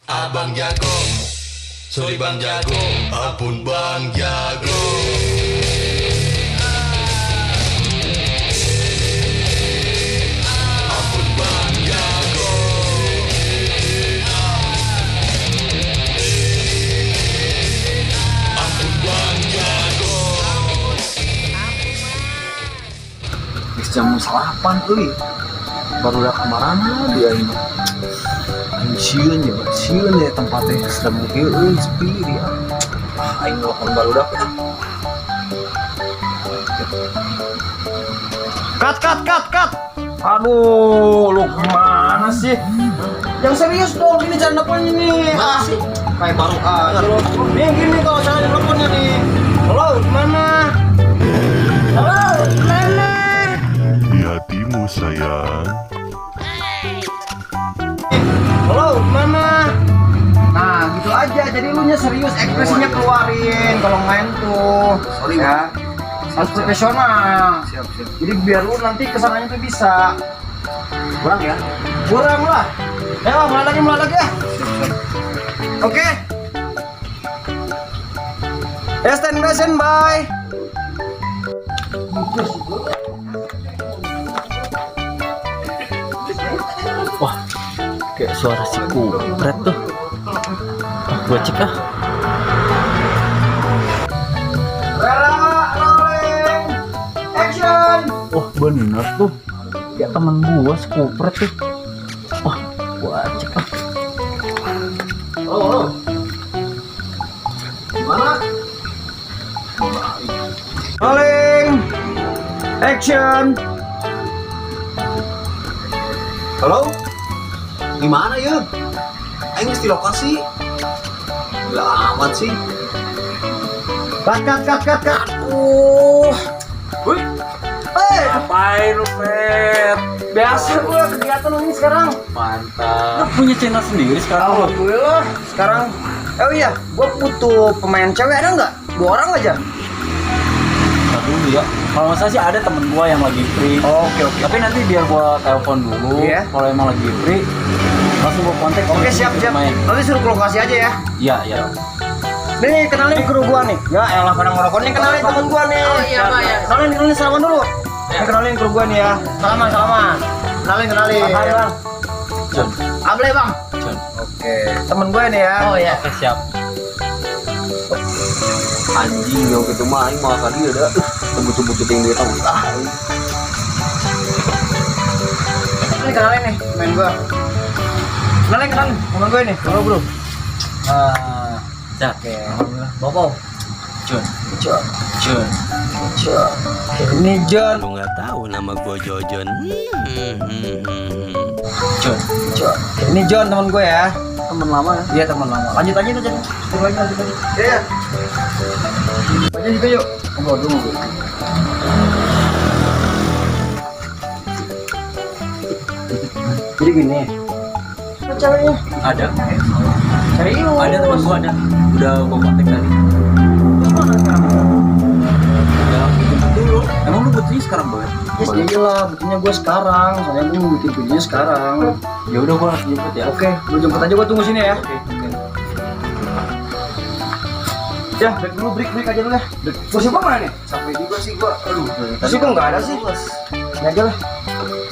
Abang jago, sorry bang jago, ampun bang jago. Ampun bang jago. Ampun bang jago. Jam 8 euy. Baru udah kemana dia ini. Sieun ya tempatnya sedang kieu euy sepi dia. Aing nelfon barudak ya. Cut. Aduh, lu gimana sih? Yang serius dong, ini jangan nelfonnya nih. Sih? Kayak baru aja lo. Nih gini kalau cara nelfonnya nih. Halo, gimana? Halo, gimana? Di hatimu sayang. Halo, gimana? Nah, gitu aja. Jadi lu nya serius, ekspresinya keluarin kalau main tuh. Sorry ya. Harus profesional. Siap. Jadi biar lu nanti kesananya tuh bisa. Kurang ya? Kurang lah. Ayo, mulai lagi ya. Siap. Oke. Ya, standby. Wah, kayak suara si kupret tuh. Gua cek ah. Rolling, action. Wah bener tuh, kayak temen gua si kupret tuh. Wah, gua cek ah. Halo. Gimana? Rolling, action. Halo? Gimana ya? Aing mesti lokasi. Gila amat sih. Cut. Wih. Ngapain lu, Fer? Biasa gua kegiatan ini sekarang. Mantap. Lu punya channel sendiri sekarang? Alhamdulillah. Sekarang oh iya, gua butuh pemain cewek, ada nggak? 2 orang aja. Dulu ya, kalau masa sih ada temen gua yang lagi free. Oke. Tapi nanti biar gua telepon dulu. Kalau emang lagi free langsung gua kontak. Oke, siap. Main. Nanti suruh ke lokasi aja ya. Iya. Nih kenalin kru gua nih. Ya elah pada ngerokok nih, kenalin temen gua nih. Oh iya Pak ya. Kenalin salaman dulu. Ya. Kenalin kru gua nih ya. Salaman. Kenalin. Hai Bang. John. Able Bang. John. Oke. Temen gua nih ya. Oh iya. Oke, siap. Anjing yang gitu mah aing malah tadi ada tembut-tembut yang dia tahu. Ini kenalin nih main gua. Kenalin temen gua ini. Bro. Oke. Bobo. John. Ini John. Lu nggak tahu nama gua Jojon. John. Ini John teman gue ya. Teman lama ya? Iya teman lama. Lanjut aja. Iya. Lanjut juga yuk. Ngobrol dulu. Jadi gini. Apa ceweknya? Ada. Serius? Ada teman gua ada. Udah gua kontak tadi. Mana sekarang? Ya, dulu. Emang lu butuhnya sekarang banget? Yes, iyalah, butuhnya gua sekarang. Soalnya gua mau bikin videonya sekarang. Ya udah gua langsung jemput ya. Oke, lu jemput aja, gua tunggu sini ya. Oke. Ya, break aja dulu ya. Kursi gua mana nih? Sampai juga sih gua. Aduh, kursi gua enggak ada sih, Bos. Ini aja lah.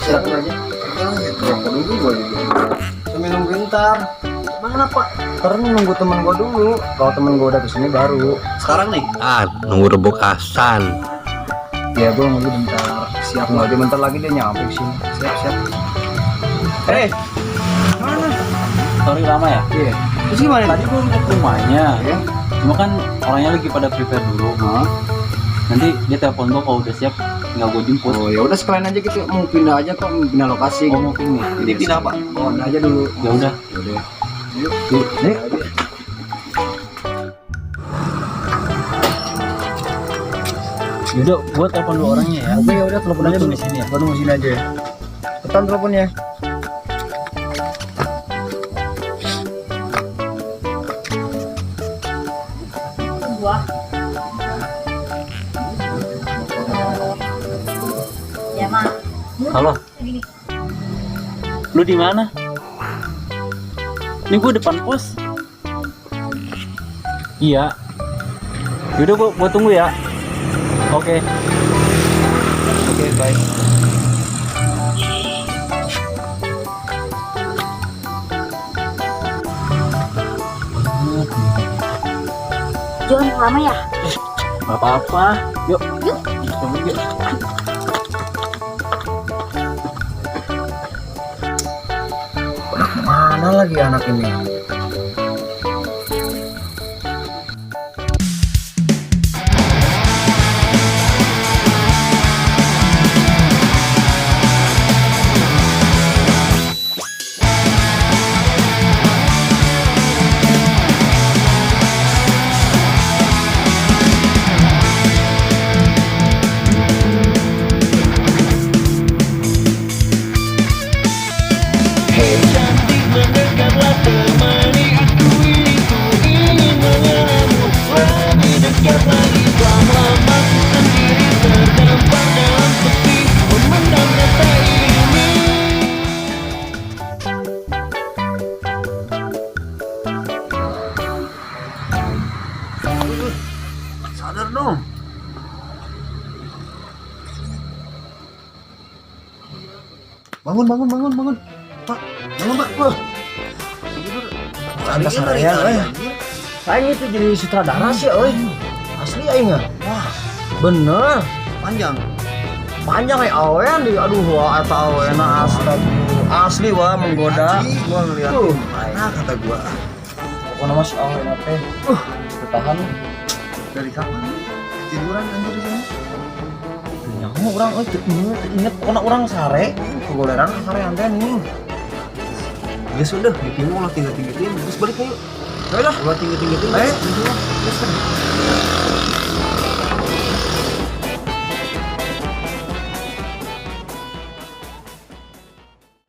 Silakan aja. Dulu gua juga. Sambil nunggu bentar. Mana Pak? Karena nunggu temen gua dulu. Kalau temen gua udah kesini baru. Sekarang nih? Nunggu rebokasan. Ya gua nunggu bentar. Siap lagi bentar lagi dia nyampe sini. Siap. Mana? Sorry lama ya? Iya. Terus gimana? Tadi gua ke rumahnya. Iya. Cuma kan orangnya lagi pada prepare dulu. Nanti dia telepon gua kalau udah siap, tinggal gua jemput. Oh ya udah sekalian aja gitu. Mau pindah aja kok, pindah lokasi. Oh mau pindah. Jadi pindah apa? Oh pindah aja dulu. Ya udah. Yuk. Yaudah, gua telepon dulu orangnya ya. Oke, yaudah telepon aja dulu sini ya. Gua nunggu sini aja ya. Tekan teleponnya. Ya, Ma. Halo. Lu di mana? Ini gue depan pos. Iya. Yaudah gua tunggu ya. Oke. Oke, bye. Jangan lama ya. Gak apa-apa. Yuk. Yuk. Yuk. Mana lagi anak ini? Sadar dong. Bangun. Pak, bangun Pak. Wah. Anda seharian, Aing itu jadi sutradara sih, asli Aing. Wah, bener. Panjang awean di aduh wah eta awena asli wah menggoda. Gua ngeliatin. Nah kata gua. Pokoknya mas awena teh. Bertahan. Dari kapan? Tiduran anjir di sini. Nyaho urang inget pokoknya urang sare kegoleran sare anteh nih. Ya sudah, bikin mau lah tinggal-tinggalin terus balik ayo. Ayolah, gua tinggal-tinggalin. Ayo.